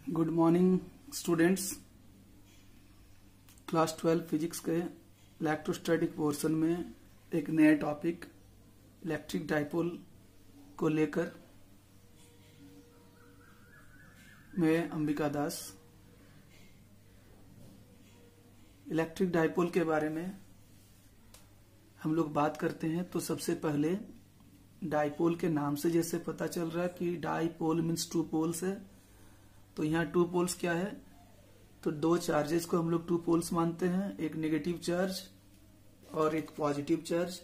Good morning students. Class 12 physics के electrostatic portion में एक नया टॉपिक इलेक्ट्रिक डाइपोल को लेकर मैं अंबिका दास इलेक्ट्रिक डाइपोल के बारे में हम लोग बात करते हैं। तो सबसे पहले डाइपोल के नाम से जैसे पता चल रहा है कि डाइपोल मीन्स टू पोल्स है, तो यहाँ टू पोल्स क्या है, तो दो चार्जेस को हम लोग टू पोल्स मानते हैं, एक नेगेटिव चार्ज और एक पॉजिटिव चार्ज।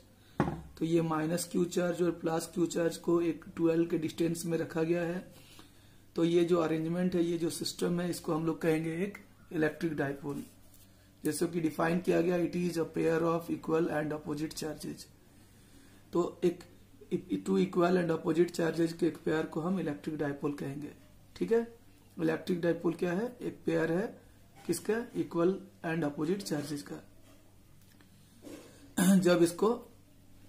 तो ये माइनस क्यू चार्ज और प्लस क्यू चार्ज को एक 12 के डिस्टेंस में रखा गया है। तो ये जो अरेंजमेंट है, ये जो सिस्टम है, इसको हम लोग कहेंगे एक इलेक्ट्रिक डाइपोल। जैसे कि डिफाइन किया गया, it is a pair of equal and opposite charges. तो एक two equal and opposite charges के एक पेयर को हम इलेक्ट्रिक डाइपोल कहेंगे। ठीक है, इलेक्ट्रिक डाइपोल क्या है, एक पेयर है किसका, इक्वल एंड अपोजिट चार्जेस का। जब इसको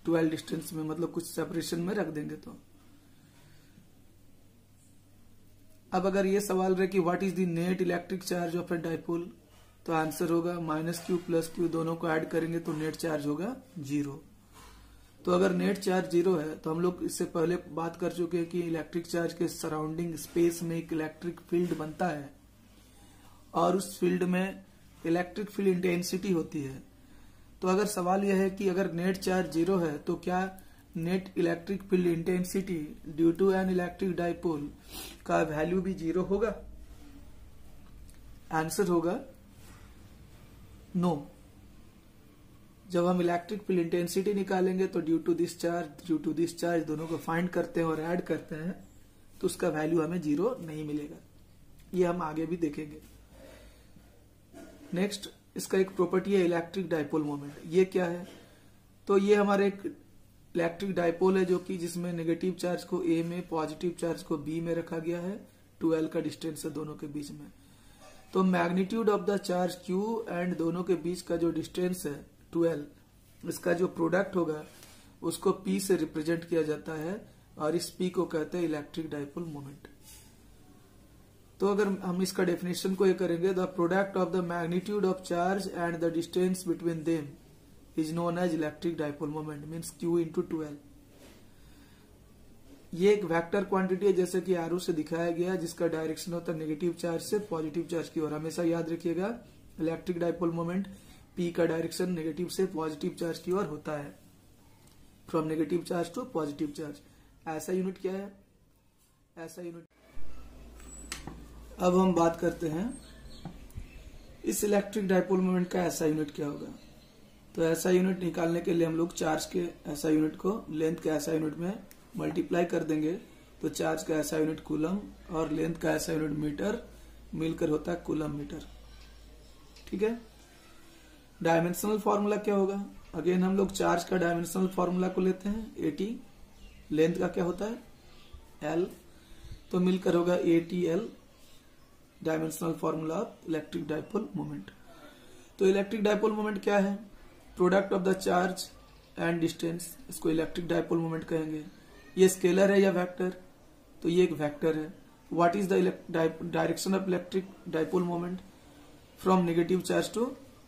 12 डिस्टेंस में, मतलब कुछ सेपरेशन में रख देंगे तो। अब अगर ये सवाल रहे कि what is the net electric charge of a dipole, तो आंसर होगा माइनस क्यू प्लस क्यू, दोनों को ऐड करेंगे तो नेट चार्ज होगा 0। तो अगर नेट चार्ज 0 है तो हम लोग इससे पहले बात कर चुके हैं कि इलेक्ट्रिक चार्ज के सराउंडिंग स्पेस में एक इलेक्ट्रिक फील्ड बनता है और उस फील्ड में इलेक्ट्रिक फील्ड इंटेंसिटी होती है। तो अगर सवाल यह है कि अगर नेट चार्ज 0 है तो क्या net electric field intensity due to an electric dipole का वैल्यू भी 0 होगा? आंसर होगा नो। जब हम इलेक्ट्रिक फील्ड इंटेंसिटी निकालेंगे तो ड्यू टू दिस चार्ज दोनों को फाइंड करते हैं और ऐड करते हैं तो उसका वैल्यू हमें 0 नहीं मिलेगा। ये हम आगे भी देखेंगे। नेक्स्ट, इसका एक प्रॉपर्टी है इलेक्ट्रिक डाइपोल मोमेंट। ये क्या है, तो ये हमारे एक इलेक्ट्रिक डाइपोल है जो कि जिसमें नेगेटिव चार्ज को ए में, पॉजिटिव चार्ज को बी में रखा गया है। 12 का डिस्टेंस है दोनों के बीच में। तो magnitude of the charge Q and दोनों के बीच का जो डिस्टेंस है 12, इसका जो प्रोडक्ट होगा उसको P से रिप्रेजेंट किया जाता है और इस P को कहते हैं इलेक्ट्रिक डाइपोल मोमेंट। तो अगर हम इसका डेफिनेशन को ये करेंगे, the product of the magnitude of charge and the distance between them is known as electric dipole moment, means Q into 12। ये एक वेक्टर क्वांटिटी है जैसे कि एरो से दिखाया गया, जिसका डायरेक्शन होता है नेगेटिव चार्ज से पॉजिटिव चार्ज की ओर। हमेशा याद रखिएगा इलेक्ट्रिक डाइपोल मोमेंट P का डायरेक्शन नेगेटिव से पॉजिटिव चार्ज की ओर होता है, from negative charge to positive charge. ऐसा यूनिट क्या है, ऐसा यूनिट। अब हम बात करते हैं इस इलेक्ट्रिक डाइपोल मोमेंट का ऐसा यूनिट क्या होगा। तो ऐसा यूनिट निकालने के लिए हम लोग चार्ज के ऐसा यूनिट को लेंथ के ऐसा यूनिट में मल्टीप्लाई कर देंगे। तो चार्ज का ऐसा यूनिट कूलम और लेंथ का ऐसा यूनिट मीटर मिलकर होता है कूलम मीटर। ठीक है, डायमेंशनल फॉर्मूला क्या होगा, अगेन हम लोग चार्ज का डायमेंशनल फॉर्मूला को लेते हैं AT, लेंथ का क्या होता है L, तो मिलकर होगा ATL, dimensional formula of electric dipole moment. तो इलेक्ट्रिक डाइपोल मोमेंट क्या है, product of the charge and distance, इसको इलेक्ट्रिक डाइपोल मोमेंट कहेंगे। ये स्केलर है या वेक्टर, तो ये एक वेक्टर है। What is the direction of electric dipole moment, from negative charge to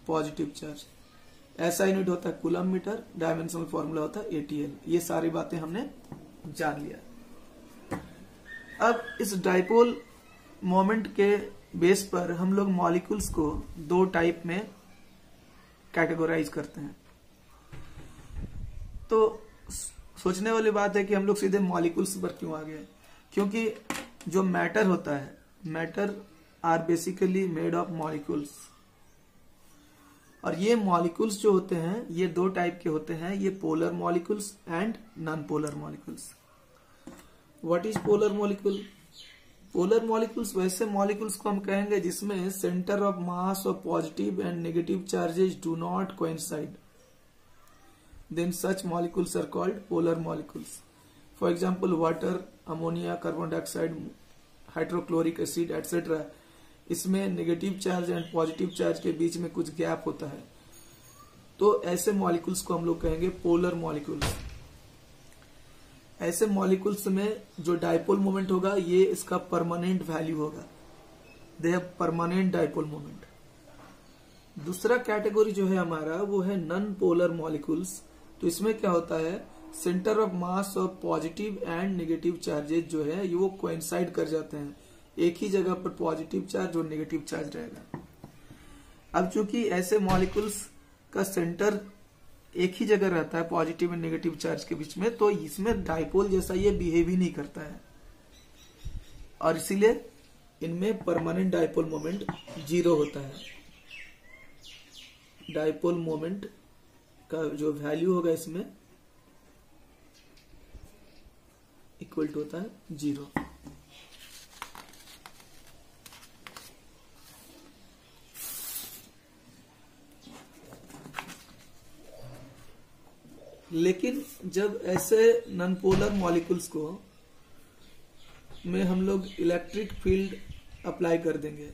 positive charge. ऐसा यूनिट होता है कूलम मीटर, डायमेंशनल फॉर्मूला होता है ATL। ये सारी बातें हमने जान लिया। अब इस डाइपोल मोमेंट के बेस पर हम लोग मॉलिक्यूल्स को 2 टाइप में कैटेगराइज करते हैं। तो सोचने वाली बात है कि हम लोग सीधे मॉलिक्यूल्स पर क्यों आ गए, क्योंकि जो मैटर होता है, matter are basically made of molecules, और ये मॉलिक्यूल्स जो होते हैं ये 2 टाइप के होते हैं, ये polar molecules and non polar molecules. What is polar molecule, polar molecules वैसे मॉलिक्यूल्स को हम कहेंगे जिसमें centre of mass of positive and negative charges do not coincide, then such molecules are called polar molecules. For example water, ammonia, carbon dioxide, hydrochloric acid etcetera, इसमें negative charge and positive charge के बीच में कुछ gap होता है। तो ऐसे molecules को हम लोग कहेंगे पोलर मॉलिक्यूल्स। ऐसे मॉलिक्यूल्स में जो डाइपोल मोमेंट होगा ये इसका परमानेंट वैल्यू होगा। They have permanent dipole moment. दूसरा कैटेगरी जो है हमारा वो है नॉन पोलर मॉलिक्यूल्स। तो इसमें क्या होता है, centre of mass of positive and negative charges जो है ये वो कोइंसाइड कर जाते हैं, एक ही जगह पर पॉजिटिव चार्ज और नेगेटिव चार्ज रहेगा। अब चूंकि ऐसे मॉलिक्यूल्स का सेंटर एक ही जगह रहता है पॉजिटिव एंड नेगेटिव चार्ज के बीच में, तो इसमें डाइपोल जैसा ये बिहेव ही नहीं करता है और इसीलिए इनमें परमानेंट डाइपोल मोमेंट 0 होता है। डाइपोल मोमेंट का जो वैल्यू होगा इसमें इक्वल टू होता है 0। लेकिन जब ऐसे नॉन पोलर मॉलिक्यूल्स को में हम लोग इलेक्ट्रिक फील्ड अप्लाई कर देंगे,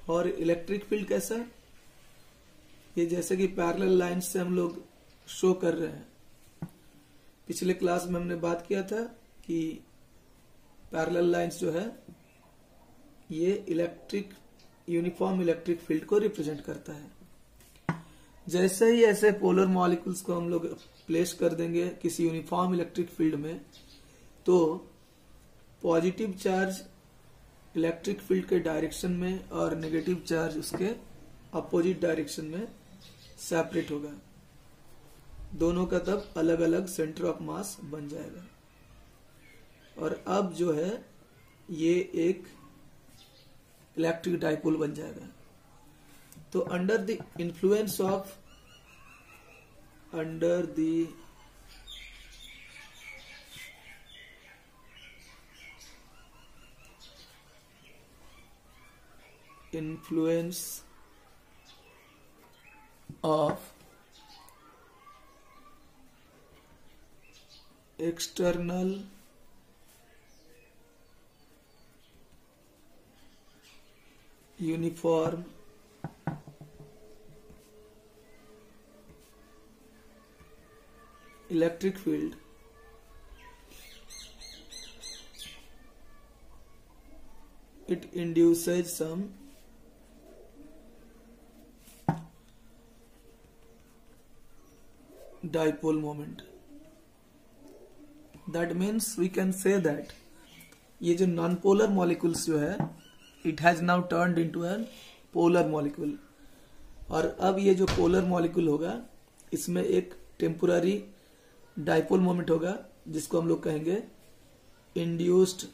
और इलेक्ट्रिक फील्ड कैसा, ये जैसे कि पैरेलल लाइन से हम लोग शो कर रहे हैं। पिछले क्लास में हमने बात किया था कि पैरेलल लाइंस जो है ये इलेक्ट्रिक यूनिफॉर्म इलेक्ट्रिक फील्ड को रिप्रेजेंट करता है। जैसे ही ऐसे पोलर मॉलिक्यूल्स को हम लोग प्लेस कर देंगे किसी यूनिफॉर्म इलेक्ट्रिक फील्ड में, तो पॉजिटिव चार्ज इलेक्ट्रिक फील्ड के डायरेक्शन में और नेगेटिव चार्ज उसके अपोजिट डायरेक्शन में सेपरेट होगा। दोनों का तब अलग अलग सेंटर ऑफ मास बन जाएगा और अब जो है ये एक इलेक्ट्रिक डाइपोल बन जाएगा। तो under the influence of external uniform electric field, it induces some dipole moment. That means we can say that ये जो नॉन पोलर मॉलिक्यूल्स जो है it has now turned into an polar molecule, और अब ये जो पोलर मॉलिक्यूल होगा इसमें एक टेम्पोररी डाइपोल मोमेंट होगा जिसको हम लोग कहेंगे इंड्यूस्ड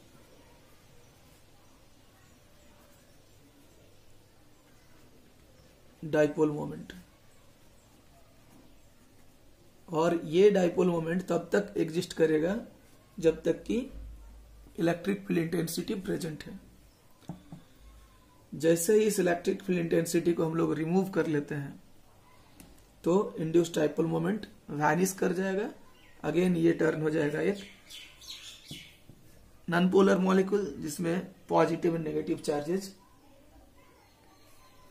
डाइपोल मोमेंट। और ये डाइपोल मोमेंट तब तक एग्जिस्ट करेगा जब तक कि इलेक्ट्रिक फील्ड इंटेंसिटी प्रेजेंट है। जैसे ही इस इलेक्ट्रिक फील्ड इंटेंसिटी को हम लोग रिमूव कर लेते हैं तो इंड्यूस्ड डाइपोल मोमेंट वैनिश कर जाएगा। अगेन ये टर्न हो जाएगा एक नॉन पोलर मॉलिक्यूल जिसमें पॉजिटिव एंड नेगेटिव चार्जेस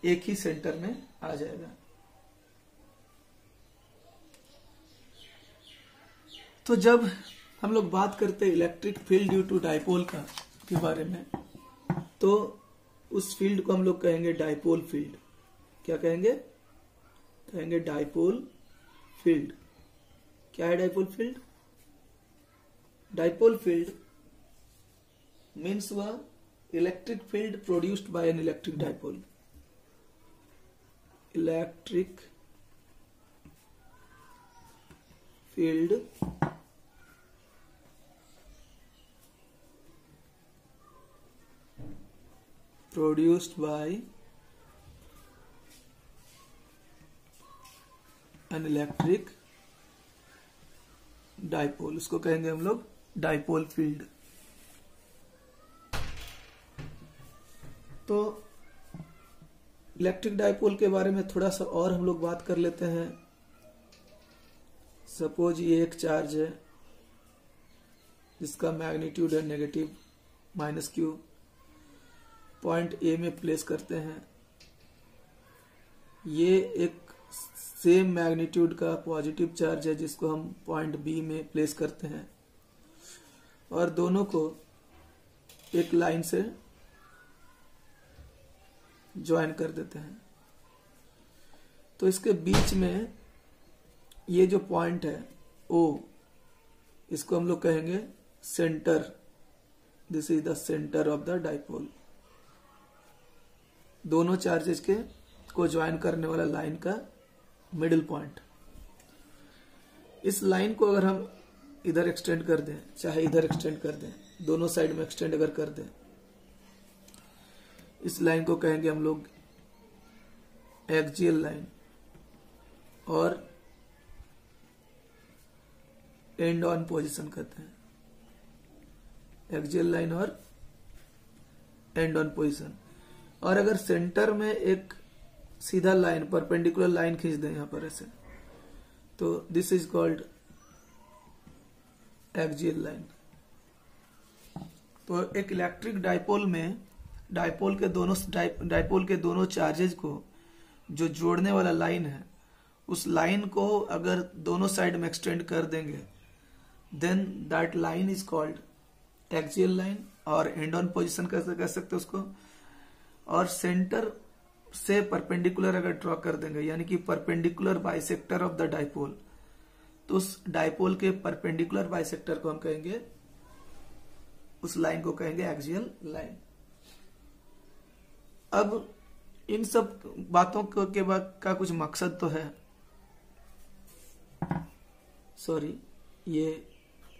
एक ही सेंटर में आ जाएगा। तो जब हम लोग बात करते हैं electric field due to dipole का के बारे में, तो उस फील्ड को हम लोग कहेंगे डाइपोल फील्ड। क्या कहेंगे? कहेंगे डाइपोल फील्ड। क्या है dipole field? Dipole field means वह electric field produced by an electric dipole. Electric field produced by an electric dipole, उसको कहेंगे हम लोग डाइपोल फील्ड। तो इलेक्ट्रिक डाइपोल के बारे में थोड़ा सा और हम लोग बात कर लेते हैं। सपोज ये एक चार्ज है जिसका मैग्नीट्यूड है नेगेटिव -q, पॉइंट ए में प्लेस करते हैं। ये एक सेम मैग्नीट्यूड का पॉजिटिव चार्ज है जिसको हम पॉइंट बी में प्लेस करते हैं, और दोनों को एक लाइन से ज्वाइन कर देते हैं। तो इसके बीच में ये जो पॉइंट है O, इसको हम लोग कहेंगे centre. This is the centre of the dipole. दोनों चार्जेस के को ज्वाइन करने वाला लाइन का मिडिल पॉइंट। इस लाइन को अगर हम इधर एक्सटेंड कर दें, चाहे इधर एक्सटेंड कर दें, दोनों साइड में एक्सटेंड अगर कर दें, इस लाइन को कहेंगे हम लोग एक्सियल लाइन और एंड ऑन पोजीशन कहते हैं। एक्सियल लाइन और एंड ऑन पोजीशन। और अगर सेंटर में एक सीधा लाइन, परपेंडिकुलर लाइन खींच दें यहां पर ऐसे, तो this is called axial line. तो एक इलेक्ट्रिक डाइपोल में डाइपोल के दोनों चार्जेज को जो जोड़ने वाला लाइन है, उस लाइन को अगर दोनों साइड में एक्सटेंड कर देंगे, then that line is called axial line और एंड ऑन पोजीशन कह सकते हैं उसको। और सेंटर से परपेंडिकुलर अगर ड्रॉ कर देंगे, यानी कि perpendicular bisector of the dipole, तो उस डाइपोल के परपेंडिकुलर बाइसेक्टर को हम कहेंगे, उस लाइन को कहेंगे एक्सियल लाइन। अब इन सब बातों के बाद का कुछ मकसद तो है। सॉरी, ये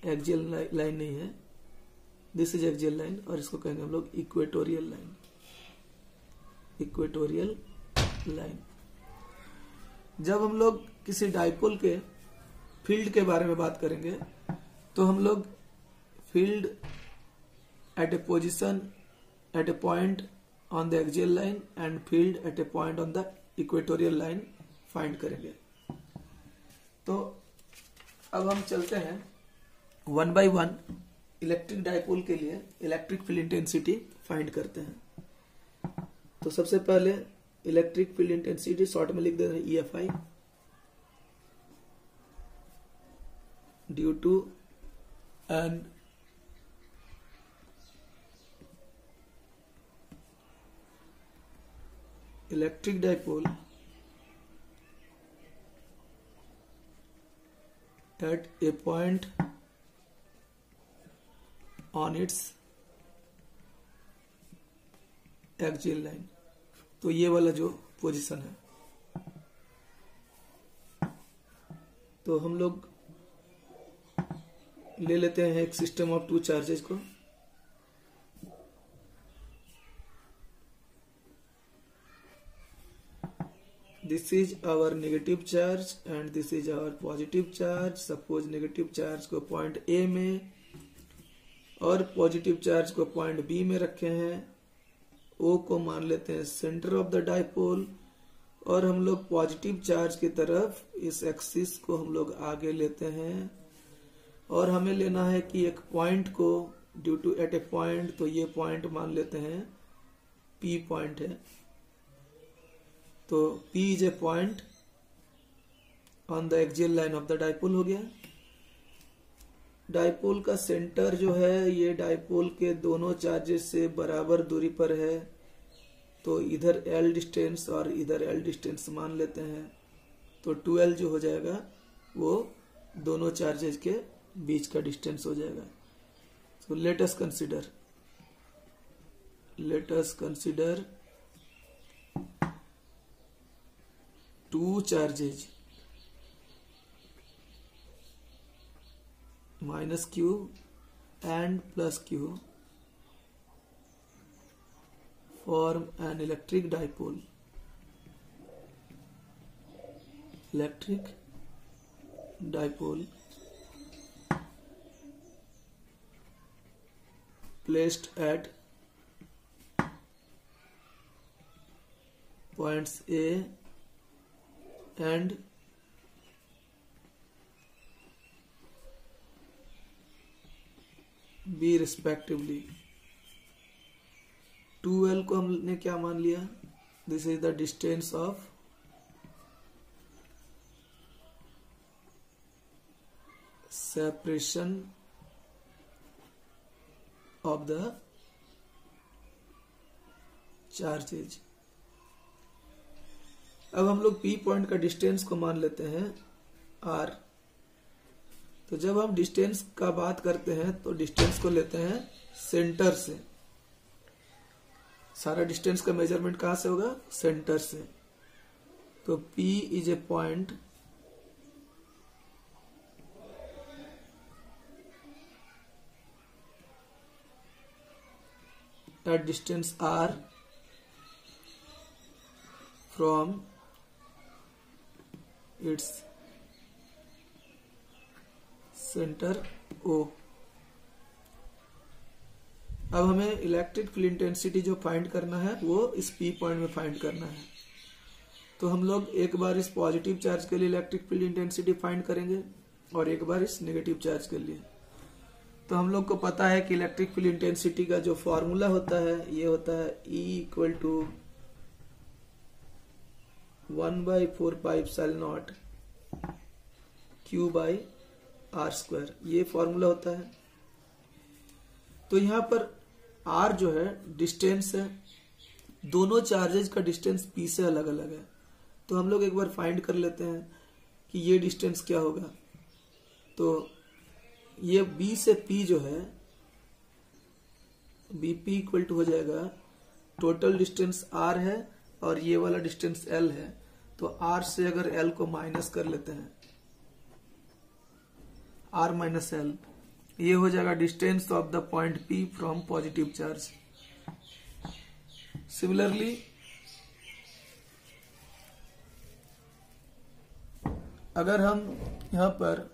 एक्सियल लाइन नहीं है, दिस इज एक्सियल लाइन और इसको कहेंगे हम लोग इक्वेटोरियल लाइन। Equatorial line. जब हम लोग किसी डाइपोल के फील्ड के बारे में बात करेंगे, तो हम लोग field at a position at a point on the axial line and field at a point on the equatorial line find करेंगे। तो अब हम चलते हैं 1 by 1 इलेक्ट्रिक डाइपोल के लिए इलेक्ट्रिक फील्ड इंटेंसिटी फाइंड करते हैं। तो सबसे पहले इलेक्ट्रिक फील्ड इंटेंसिटी शॉर्ट में लिख देते हैं EFI, due to an electric dipole at a point on its axial line। तो ये वाला जो पोजीशन है, तो हम लोग ले लेते हैं एक सिस्टम ऑफ टू चार्जेस को। This is our negative charge and this is our positive charge। Suppose negative charge को पॉइंट A में और पॉजिटिव चार्ज को पॉइंट B में रखे हैं। O को मान लेते हैं सेंटर ऑफ द डाइपोल और हम लोग पॉजिटिव चार्ज की तरफ इस एक्सिस को हम लोग आगे लेते हैं और हमें लेना है कि एक पॉइंट को due to at a point, तो ये पॉइंट मान लेते हैं P पॉइंट है। तो P is a point on the axial line of the dipole हो गया। डाइपोल का सेंटर जो है ये डाइपोल के दोनों चार्जेस से बराबर दूरी पर है, तो इधर L डिस्टेंस और इधर L डिस्टेंस मान लेते हैं। तो 2L जो हो जाएगा वो दोनों चार्जेस के बीच का डिस्टेंस हो जाएगा। तो let us consider two charges minus Q and plus Q form an electric dipole। Electric dipole placed at points A and B respectively। 2L को हमने क्या मान लिया? This is the distance of separation of the charges. अब हम लोग P point का distance को मान लेते हैं R। तो जब हम डिस्टेंस का बात करते हैं तो डिस्टेंस को लेते हैं सेंटर से। सारा डिस्टेंस का मेजरमेंट कहां से होगा? सेंटर से। तो P is a point at distance R from its center O। अब हमें इलेक्ट्रिक फील्ड इंटेंसिटी जो फाइंड करना है वो इस P पॉइंट में फाइंड करना है। तो हम लोग एक बार इस पॉजिटिव चार्ज के लिए इलेक्ट्रिक फील्ड इंटेंसिटी फाइंड करेंगे और एक बार इस नेगेटिव चार्ज के लिए। तो हम लोग को पता है कि इलेक्ट्रिक फील्ड इंटेंसिटी का जो फॉर्मूला होता है ये होता है E इक्वल टू 1/4πε0 Q/r²। ये फॉर्मूला होता है। तो यहाँ पर R जो है डिस्टेंस है, दोनों चार्जेज का डिस्टेंस P से अलग अलग है। तो हम लोग एक बार फाइंड कर लेते हैं कि ये डिस्टेंस क्या होगा। तो ये B से P जो है BP इक्वल टू हो जाएगा, टोटल डिस्टेंस R है और ये वाला डिस्टेंस L है। तो R से अगर L को माइनस कर लेते हैं, R माइनस L, ये हो जाएगा distance of the point P from positive charge. Similarly अगर हम यहां पर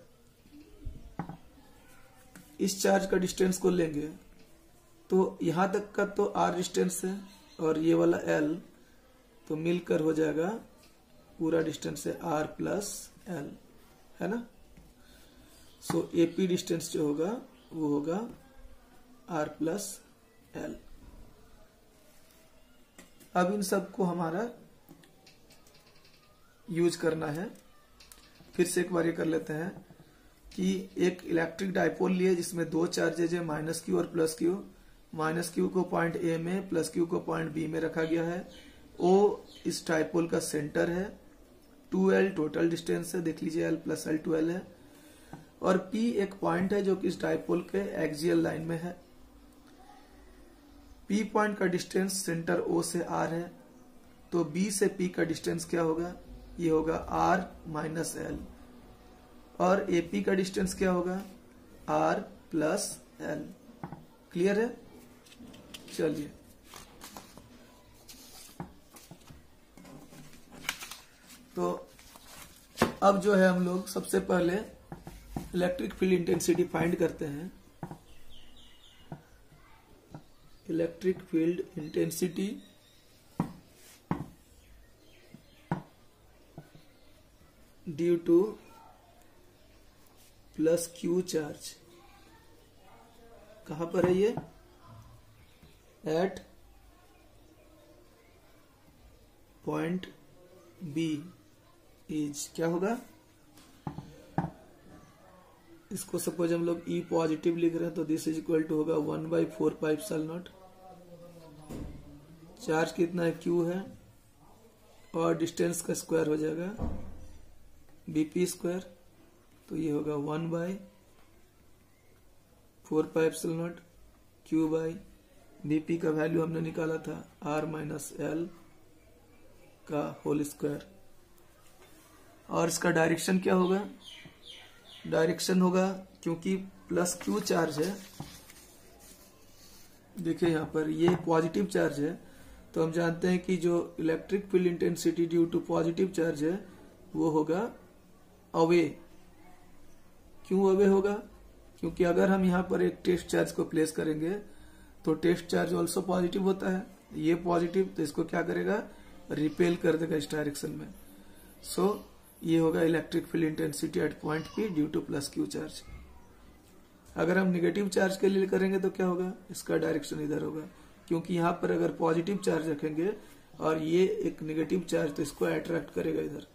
इस चार्ज का डिस्टेंस को लेंगे तो यहां तक का तो R डिस्टेंस है और ये वाला L, तो मिलकर हो जाएगा पूरा डिस्टेंस है R प्लस L, है ना। सो AP डिस्टेंस जो होगा वो होगा R प्लस L। अब इन सब को हमारा यूज करना है। फिर से एक बार ये कर लेते हैं कि एक इलेक्ट्रिक डाइपोल लिए जिसमें दो चार्जेज है, माइनस क्यू और प्लस क्यू। माइनस क्यू को पॉइंट ए में, प्लस क्यू को पॉइंट बी में रखा गया है। ओ इस डाइपोल का सेंटर है, 2L टोटल डिस्टेंस है, देख लीजिए L प्लस L 2L है। और P एक पॉइंट है जो कि इस डाइपोल के एक्सियल लाइन में है। P पॉइंट का डिस्टेंस सेंटर O से R है। तो B से P का डिस्टेंस क्या होगा? ये होगा R माइनस L। और AP का डिस्टेंस क्या होगा? R plus L। क्लियर है? चलिए तो अब जो है हम लोग सबसे पहले इलेक्ट्रिक फील्ड इंटेंसिटी फाइंड करते हैं। Electric field intensity due two plus Q charge कहां पर है? ये एट पॉइंट बी इज क्या होगा? इसको सपोज हम लोग E पॉजिटिव लिख रहे हैं तो दिस इज इक्वल टू होगा 1/4πε0। चार्ज कितना है? Q है और डिस्टेंस का स्क्वायर हो जाएगा BP स्क्वायर। तो ये होगा 1/4πε0 Q/BP का वैल्यू हमने निकाला था R माइनस L का होल स्क्वायर। और इसका डायरेक्शन क्या होगा? डायरेक्शन होगा, क्योंकि प्लस Q चार्ज है, देखिए यहाँ पर ये पॉजिटिव चार्ज है, तो हम जानते हैं कि जो electric field intensity due to positive charge है वो होगा अवे। क्यों अवे होगा? क्योंकि अगर हम यहाँ पर एक टेस्ट चार्ज को प्लेस करेंगे तो टेस्ट चार्ज ऑल्सो पॉजिटिव होता है, ये पॉजिटिव, तो इसको क्या करेगा? रिपेल कर देगा इस डायरेक्शन में। सो ये होगा electric field intensity eight point P due two plus Q charge. अगर हम नेगेटिव चार्ज के लिए करेंगे तो क्या होगा? इसका डायरेक्शन इधर होगा, क्योंकि यहाँ पर अगर पॉजिटिव चार्ज रखेंगे और ये एक नेगेटिव चार्ज, तो इसको अट्रैक्ट करेगा इधर।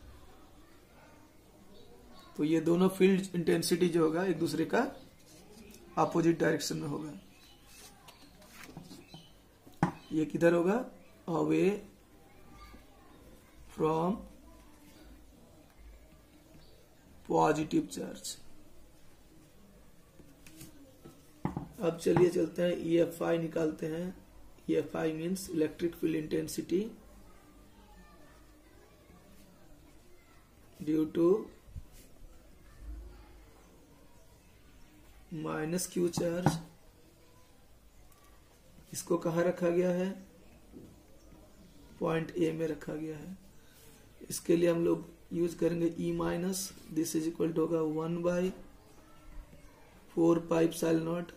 तो ये दोनों फील्ड इंटेंसिटी जो होगा एक दूसरे का अपोजिट डायरेक्शन में होगा। ये किधर होगा? Away from positive charge. अब चलिए चलते हैं EFI निकालते हैं। EFI means electric field intensity due to minus Q charge. इसको कहाँ रखा गया है? पॉइंट A में रखा गया है। इसके लिए हम लोग यूज करेंगे E minus, this is equal to होगा 1/4 pi epsilon naught.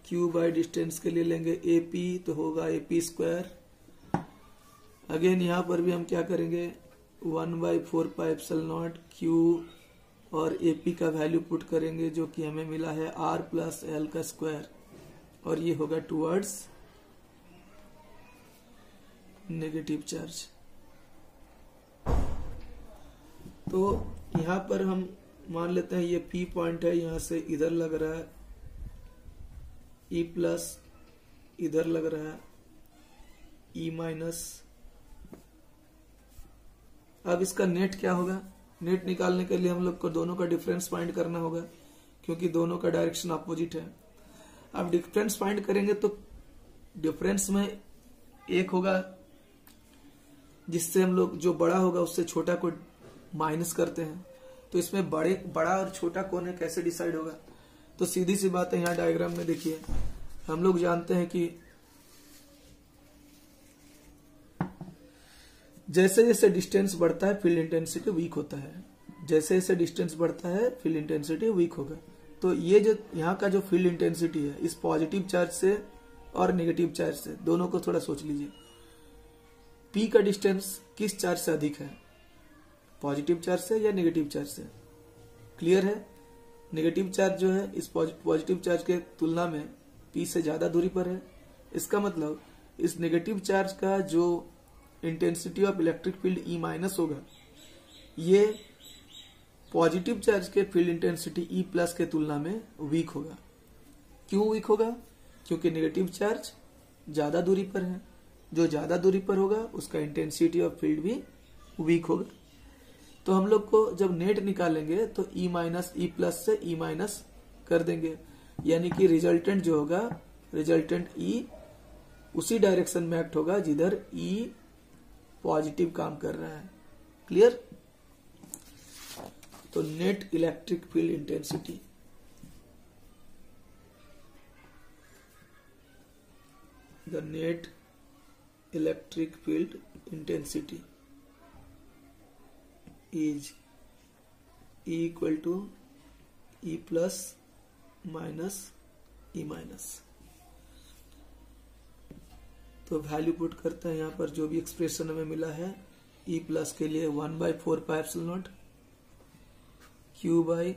Q by distance के लिए लेंगे AP, तो होगा AP स्क्वायर। अगेन यहाँ पर भी हम क्या करेंगे, 1/4 पाई एप्सिलॉन नॉट Q और AP का वैल्यू पुट करेंगे, जो कि हमें मिला है R प्लस L का स्क्वायर, और ये होगा टुवर्ड्स नेगेटिव चार्ज। तो यहाँ पर हम मान लेते हैं ये P पॉइंट है, यहाँ से इधर लग रहा है E प्लस, इधर लग रहा है E माइनस। अब इसका नेट क्या होगा? नेट निकालने के लिए हम लोग को दोनों का डिफरेंस फाइंड करना होगा, क्योंकि दोनों का डायरेक्शन अपोजिट है। अब डिफरेंस फाइंड करेंगे तो डिफरेंस में एक होगा जिससे हम लोग जो बड़ा होगा उससे छोटा को माइनस करते हैं। तो इसमें बड़ा और छोटा कौन है, कैसे डिसाइड होगा? तो सीधी सी बात है, यहाँ डायग्राम में देखिए, हम लोग जानते हैं कि जैसे जैसे डिस्टेंस बढ़ता है फील्ड इंटेंसिटी वीक होता है। जैसे जैसे डिस्टेंस बढ़ता है फील्ड इंटेंसिटी वीक होगा। तो ये जो यहाँ का जो फील्ड इंटेंसिटी है, इस पॉजिटिव चार्ज से और नेगेटिव चार्ज से, दोनों को थोड़ा सोच लीजिए। P का डिस्टेंस किस चार्ज से अधिक है, पॉजिटिव चार्ज से या नेगेटिव चार्ज से? क्लियर है? नेगेटिव चार्ज जो है इस पॉजिटिव चार्ज के तुलना में P से ज्यादा दूरी पर है। इसका मतलब इस नेगेटिव चार्ज का जो intensity of electric field E minus होगा, ये पॉजिटिव चार्ज के फील्ड इंटेंसिटी E प्लस के तुलना में वीक होगा। क्यों वीक होगा? क्योंकि नेगेटिव चार्ज ज्यादा दूरी पर है। जो ज्यादा दूरी पर होगा उसका इंटेंसिटी ऑफ फील्ड भी वीक होगा। तो हम लोग को जब नेट निकालेंगे तो E माइनस E प्लस से E माइनस कर देंगे, यानी कि रिजल्टेंट जो होगा, रिजल्टेंट E उसी डायरेक्शन में एक्ट होगा जिधर E पॉजिटिव काम कर रहा है। क्लियर? तो net electric field intensity, the net electric field intensity is E equal to E plus minus E minus। तो वैल्यू पुट करते हैं यहाँ पर, जो भी एक्सप्रेशन हमें मिला है E प्लस के लिए 1/4 pi epsilon naught Q by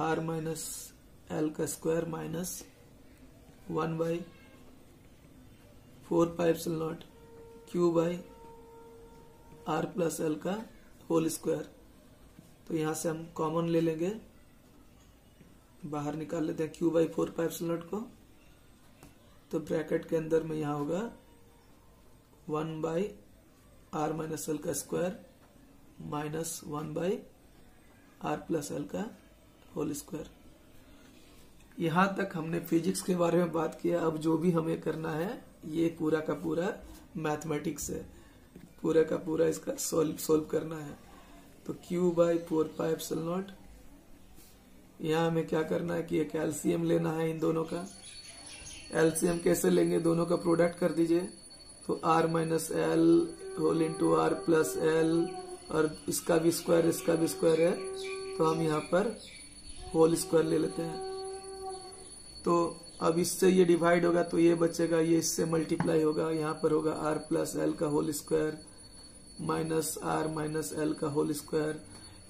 R minus L का square minus 1/4 pi epsilon naught Q by R plus L का होल स्क्वायर। तो यहां से हम कॉमन ले लेंगे, बाहर निकाल लेते हैं Q/4 पाई एप्सिलॉन नॉट को। तो ब्रैकेट के अंदर में यहां होगा 1/R माइनस L का square minus 1/R plus L का होल स्क्वायर। यहां तक हमने फिजिक्स के बारे में बात किया। अब जो भी हमें करना है ये पूरा का पूरा मैथमेटिक्स है, पूरा का पूरा इसका सोल्व करना है। तो Q/4 पाई एप्सिलॉन नॉट, यहाँ हमें क्या करना है कि एक एलसीएम लेना है इन दोनों का। एलसीएम कैसे लेंगे? दोनों का प्रोडक्ट कर दीजिए। तो R minus L whole into R plus L, और इसका भी स्क्वायर इसका भी स्क्वायर है, तो हम यहाँ पर होल स्क्वायर ले लेते हैं। तो अब इससे ये डिवाइड होगा तो ये बचेगा, ये इससे मल्टीप्लाई होगा, यहाँ पर होगा R प्लस L का whole square minus R minus L का होल स्क्वायर।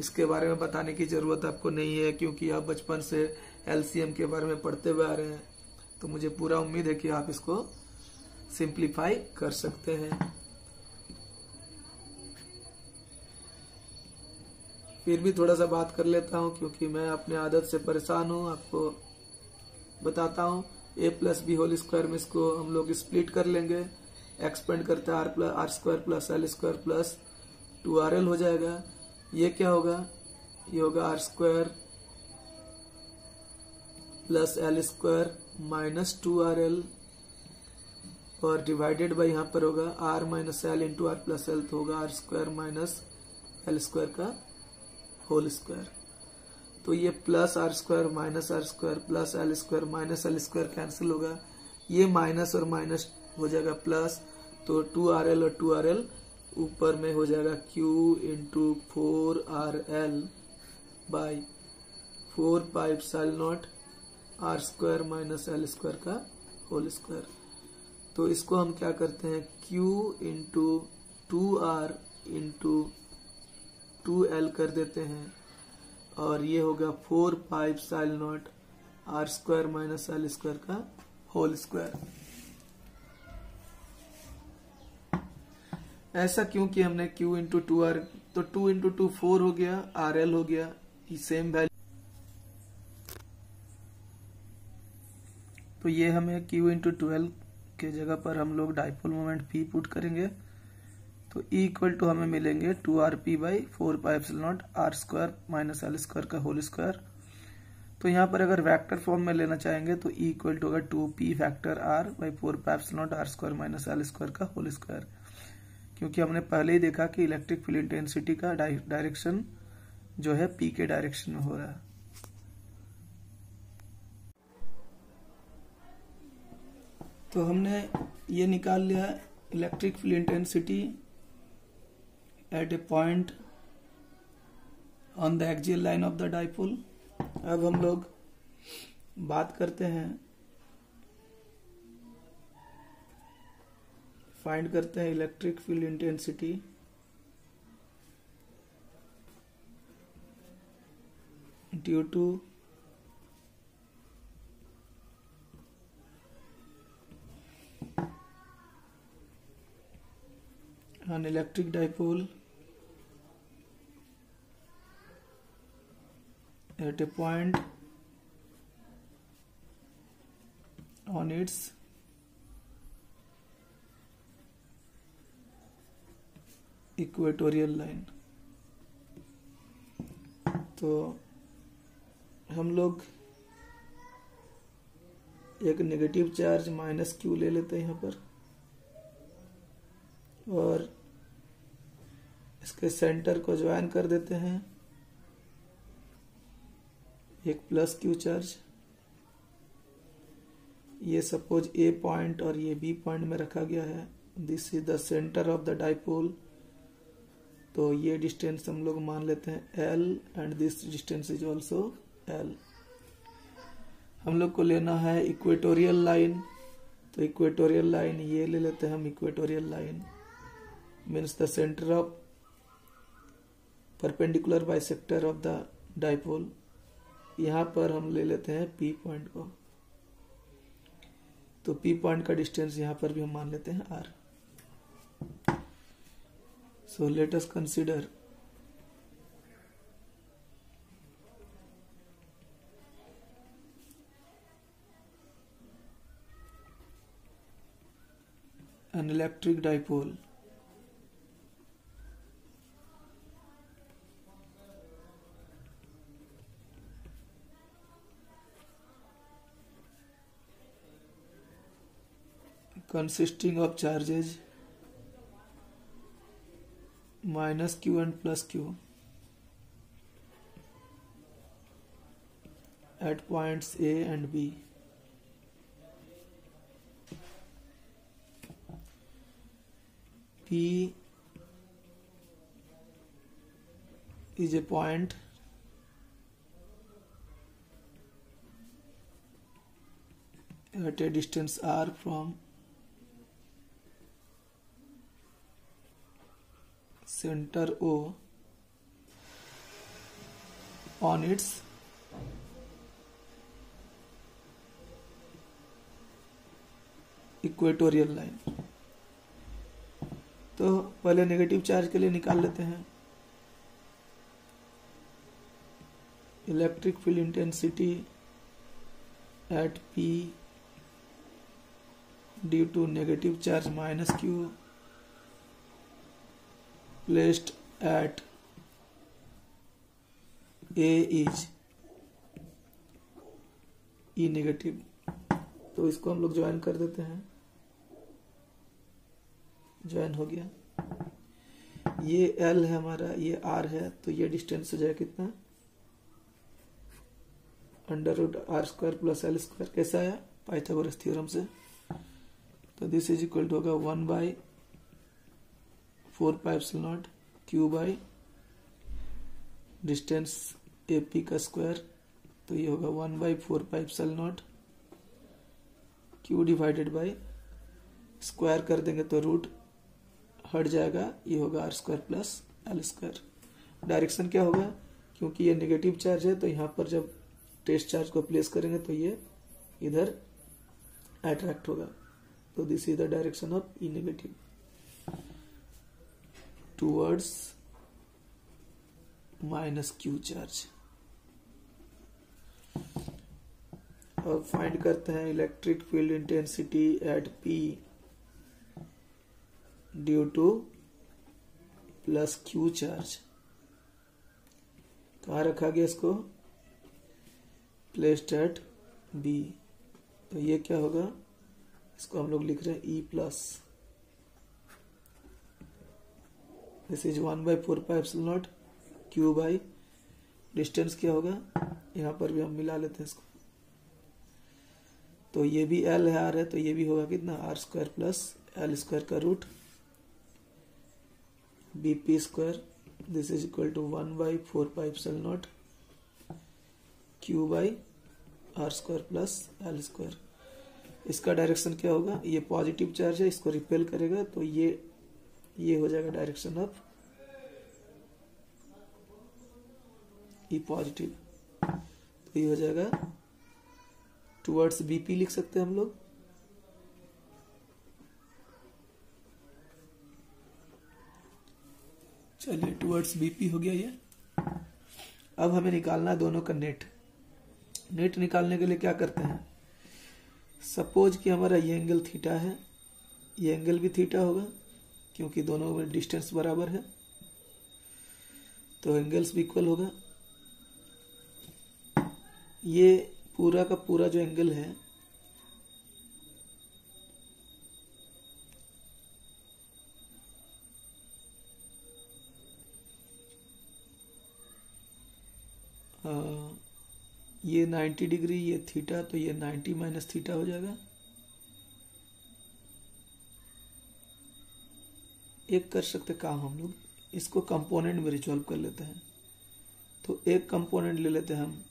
इसके बारे में बताने की जरूरत आपको नहीं है, क्योंकि आप बचपन से एलसीएम के बारे में पढ़ते हुए आ रहे हैं। तो मुझे पूरा उम्मीद है कि आप इसको सिंप्लीफाई कर सकते हैं। फिर भी थोड़ा सा बात कर लेता हूं, क्योंकि मैं अपने आदत से परेशान हूं। आपको बताता हूं, a plus B whole square में इसको हम लोग स्प्लिट कर लेंगे। एक्सपेंड करते हैं R square plus L square plus 2RL हो जाएगा। ये क्या होगा? ये होगा R square plus L square minus 2RL और डिवाइडेड बाई यहाँ पर होगा R minus L into R plus L, तो होगा R square minus L square का होल स्क्वायर। तो ये plus R square minus R square plus L square minus L square cancel होगा, ये माइनस और माइनस हो जाएगा प्लस, तो 2RL और 2RL ऊपर में हो जाएगा Q into 4RL by 4 pi epsilon naught R square minus L square का होल स्क्वायर। तो इसको हम क्या करते हैं, Q into 2R into 2L कर देते हैं और ये होगा 4 pi epsilon naught R square minus L square का होल स्क्वायर। ऐसा क्यों कि हमने Q इंटू 2R, तो 2 इंटू 2 4 हो गया, RL हो गया, ये सेम वैल्यू। तो ये हमें Q इंटू 12 के जगह पर हम लोग डाइपोल मोमेंट P पुट करेंगे, तो E इक्वल टू हमें मिलेंगे 2RP by 4 pi epsilon naught R square minus L square का होल स्क्वायर। तो यहाँ पर अगर वेक्टर फॉर्म में लेना चाहेंगे तो E इक्वल टू होगा 2P factor R by 4 pi epsilon naught R square minus L square का होल स्क्वायर, क्योंकि हमने पहले ही देखा कि इलेक्ट्रिक फील्ड इंटेंसिटी का डायरेक्शन जो है P के डायरेक्शन में हो रहा है। तो हमने ये निकाल लिया electric field intensity at a point on the axial line of the dipole. अब हम लोग बात करते हैं, फाइंड करते हैं electric field intensity due to an electric dipole at a point on its equatorial line. तो हम लोग एक नेगेटिव चार्ज माइनस Q ले लेते हैं यहाँ पर और इसके सेंटर को ज्वाइन कर देते हैं एक प्लस Q चार्ज। ये सपोज A पॉइंट और ये B पॉइंट में रखा गया है, this is the centre of the dipole. तो ये डिस्टेंस हम लोग मान लेते हैं L and this distance is also L। हम लोग को लेना है इक्वेटोरियल लाइन, तो इक्वेटोरियल लाइन ये ले लेते हैं हम, equatorial line means the centre of perpendicular bisector of the dipole. यहाँ पर हम ले लेते हैं P पॉइंट को, तो P पॉइंट का डिस्टेंस यहाँ पर भी हम मान लेते हैं R। So let us consider an electric dipole consisting of charges minus Q and plus Q at points A and B. P is a point at a distance R from center O on its equatorial line. तो पहले negative charge के लिए निकाल लेते हैं electric field intensity at P due to negative charge minus Q placed at A is E negative. तो इसको हम लोग ज्वाइन कर देते हैं, ज्वाइन हो गया। ये एल है हमारा, ये आर है, तो ये डिस्टेंस हो जाएगा कितना, under root R square plus L square. कैसा आया, पाइथागोरस थ्योरम से। तो दिस इज इक्वल टू होगा 1/4πε0 q by distance a p का स्क्वायर। तो ये होगा 1/4πε0 क्यू डिवाइडेड बाई, स्क्वायर कर देंगे तो रूट हट जाएगा, ये होगा R square plus L square. Direction क्या होगा, क्योंकि ये नेगेटिव चार्ज है तो यहाँ पर जब टेस्ट चार्ज को प्लेस करेंगे तो ये इधर अट्रैक्ट होगा। तो this is the direction of E negative towards minus Q charge. अब फाइंड करते हैं electric field intensity eight P due two plus Q charge. कहाँ रखा गया इसको, प्लेस्ड एट बी। तो ये क्या होगा, इसको हम लोग लिख रहे हैं e plus, this is 1/4πε0 q by distance क्या होगा, यहाँ पर भी हम मिला लेते हैं इसको। तो ये भी एल है, आर है, तो ये भी होगा कितना, r square plus L square का root b p square. This is equal to 1/4πε0 q by are square plus L square. इसका डायरेक्शन क्या होगा, ये पॉजिटिव चार्ज है, इसको रिपेल करेगा, तो ये हो जाएगा डायरेक्शन ऑफ ई पॉजिटिव। तो ये हो जाएगा टुवर्ड्स बीपी लिख सकते हैं हम लोग। चलिए टुवर्ड्स बीपी हो गया ये। अब हमें निकालना है दोनों का नेट। नेट निकालने के लिए क्या करते हैं, सपोज कि हमारा ये एंगल थीटा है, ये एंगल भी थीटा होगा क्योंकि दोनों में डिस्टेंस बराबर है, तो एंगल्स भी इक्वल होगा। ये पूरा का पूरा जो एंगल है ये 90 डिग्री, ये थीटा, तो ये 90 माइनस थीटा हो जाएगा। एक कर सकते काम हम लोग, इसको कंपोनेंट में रिजॉल्व कर लेते हैं। तो एक कंपोनेंट ले लेते हैं हम,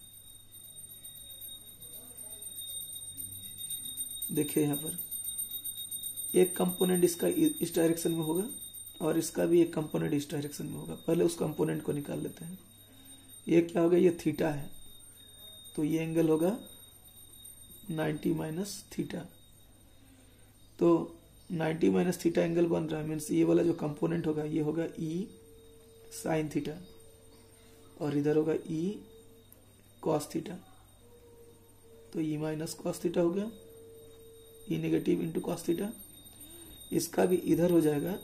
देखिए यहाँ पर एक कंपोनेंट इसका इस डायरेक्शन में होगा और इसका भी एक कंपोनेंट इस डायरेक्शन में होगा। पहले उस कंपोनेंट को निकाल लेते हैं। ये क्या होगा, ये थीटा है, तो ये एंगल होगा 90 माइनस थीटा। तो 90 माइनस थीटा एंगल बन रहा है, मीन्स ये वाला जो कंपोनेंट होगा ये होगा ई साइन थीटा और इधर होगा ई कॉस थीटा। तो ई माइनस कॉस थीटा हो गया, ई नेगेटिव इंटू कॉस थीटा। इसका भी इधर हो जाएगा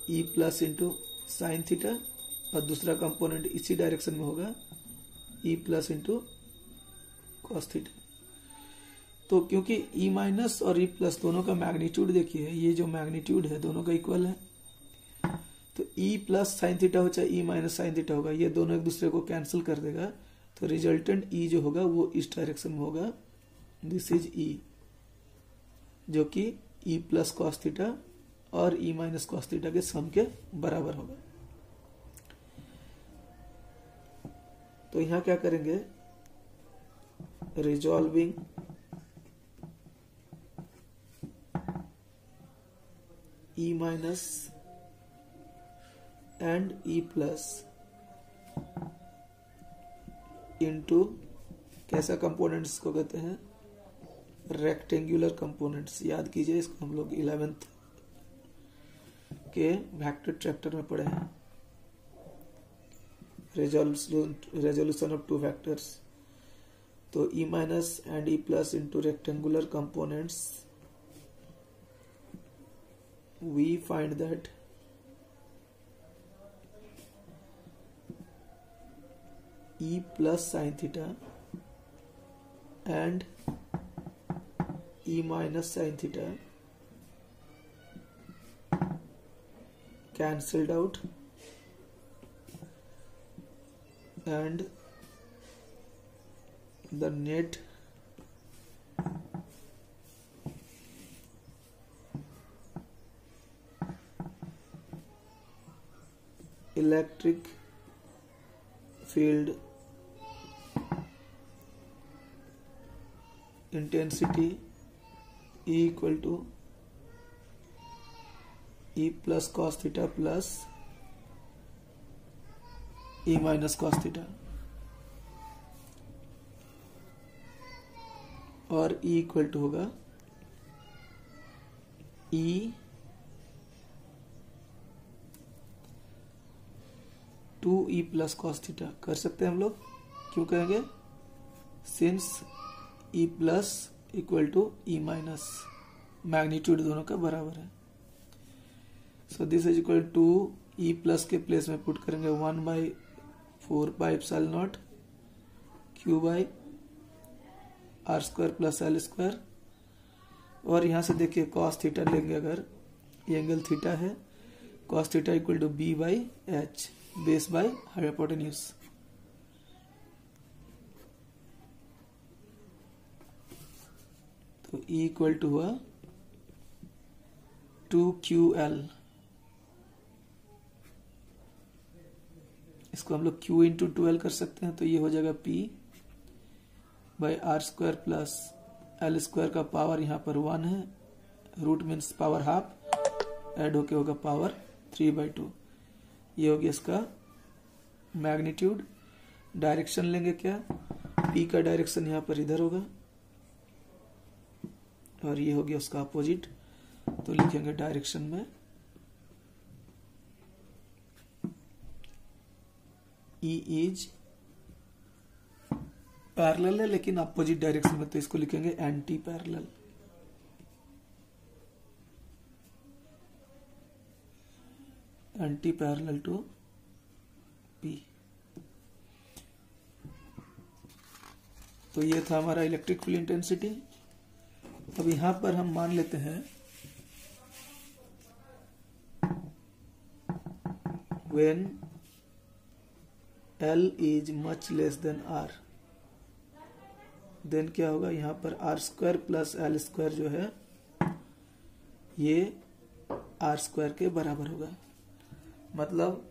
ई प्लस इंटू साइन थीटा और दूसरा कंपोनेंट इसी डायरेक्शन में होगा ई प्लस इंटू कॉस थीटा। तो क्योंकि ई माइनस और ई प्लस दोनों का मैग्नीट्यूड देखिए, ये जो मैग्नीट्यूड है दोनों का इक्वल है, तो ई प्लस साइन थीटा हो चाहे ई माइनस साइन थीटा होगा, ये दोनों एक दूसरे को कैंसिल कर देगा। तो रिजल्टेंट ई जो होगा वो इस डायरेक्शन में होगा, दिस इज ई, जो कि ई प्लस कॉस थीटा और ई माइनस कॉस थीटा के सम के बराबर होगा। तो यहां क्या करेंगे, resolving E minus and e plus into कैसा कंपोनेंट्स को कहते हैं, रेक्टेंगुलर कंपोनेंट्स। याद कीजिए, इसको हम लोग 11th के वेक्टर चैप्टर में पढ़े हैं, रेजोल्यूशन ऑफ टू वेक्टर्स। तो e minus and e plus into rectangular components, we find that E plus sin theta and E minus sin theta cancelled out, and the net electric field intensity E equal to E plus cos theta plus E minus cos theta, और E equal to होगा E 2E plus cos theta. कर सकते हैं हम लोग, क्यों कहेंगे? Since E plus equal to E minus, magnitude दोनों का बराबर है। So this is equal to E plus के प्लेस में पुट करेंगे 1/4 pi epsilon naught Q by are square plus L square, और यहां से देखिए कॉस थीटा लेंगे, अगर ये एंगल थीटा है, cos theta equal to be by H, base by hypotenuse. तो E इक्वल टू हुआ 2QL, इसको हम लोग Q इंटू 2L कर सकते हैं, तो ये हो जाएगा P by are square plus L square का पावर यहाँ पर 1 है, root means power half, add होके होगा पावर 3/2। ये हो गया इसका मैग्नीट्यूड। डायरेक्शन लेंगे क्या? P का डायरेक्शन यहाँ पर इधर होगा, और ये हो गया उसका अपोजिट, तो लिखेंगे डायरेक्शन में E इज पैरेलल है, लेकिन अपोजिट डायरेक्शन में, तो इसको लिखेंगे anti parallel. Anti parallel to P। तो ये था हमारा इलेक्ट्रिक फील्ड इंटेंसिटी। अब यहां पर हम मान लेते हैं when L is much less than R, then क्या होगा? यहाँ पर R square plus L square जो है ये आर स्क्वायर के बराबर होगा। मतलब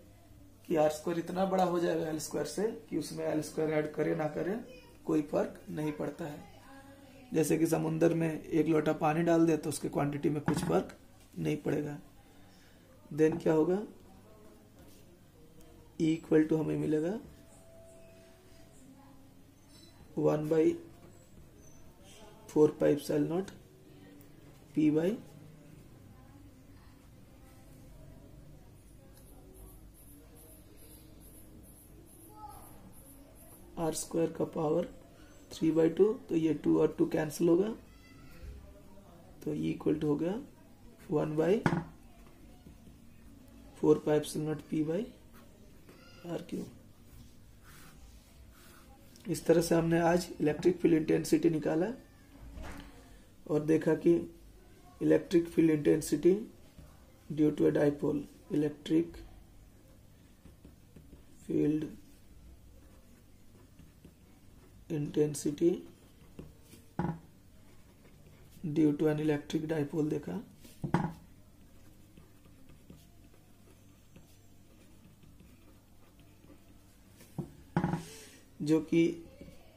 कि आर स्क्वायर इतना बड़ा हो जाएगा एल स्क्वायर से कि उसमें एल स्क्वायर ऐड करे ना करे कोई फर्क नहीं पड़ता है। जैसे कि समुद्र में एक लोटा पानी डाल दे तो उसके क्वांटिटी में कुछ फर्क नहीं पड़ेगा। देन क्या होगा? E इक्वल टू हमें मिलेगा 1/4 pi epsilon naught P by are square का पावर 3/2, तो ये 2 और 2 कैंसिल होगा, तो E इक्वल टू हो गया 1/4 pi epsilon naught P by R cube. इस तरह से हमने आज इलेक्ट्रिक फील्ड इंटेंसिटी निकाला और देखा कि electric field intensity due to a dipole, electric field intensity due to an electric dipole देखा। जो कि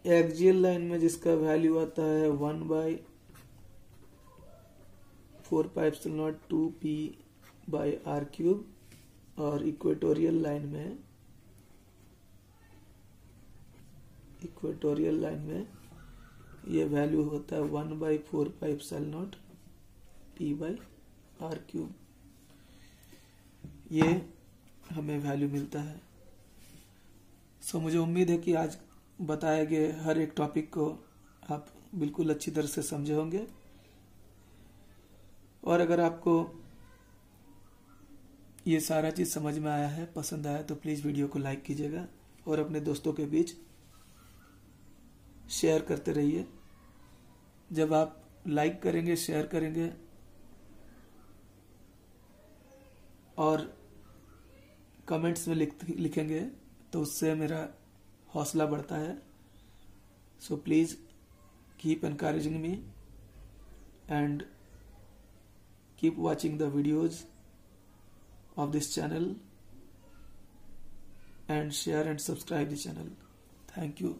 एक्सियल लाइन में जिसका वैल्यू आता है 1/4 pi epsilon naught 2P by R cube, और इक्वेटोरियल लाइन में ये वैल्यू होता है 1/4 pi epsilon naught P by R cube. ये हमें वैल्यू मिलता है। सो मुझे उम्मीद है कि आज बताए गए हर एक टॉपिक को आप बिल्कुल अच्छी तरह से समझे होंगे, और अगर आपको ये सारा चीज समझ में आया है, पसंद आया, तो प्लीज वीडियो को लाइक कीजिएगा, और अपने दोस्तों के बीच शेयर करते रहिए। जब आप लाइक करेंगे, शेयर करेंगे और कमेंट्स में लिखेंगे तो उससे मेरा हौसला बढ़ता है। So please keep encouraging me and keep watching the videos of this channel and share and subscribe the channel. Thank you.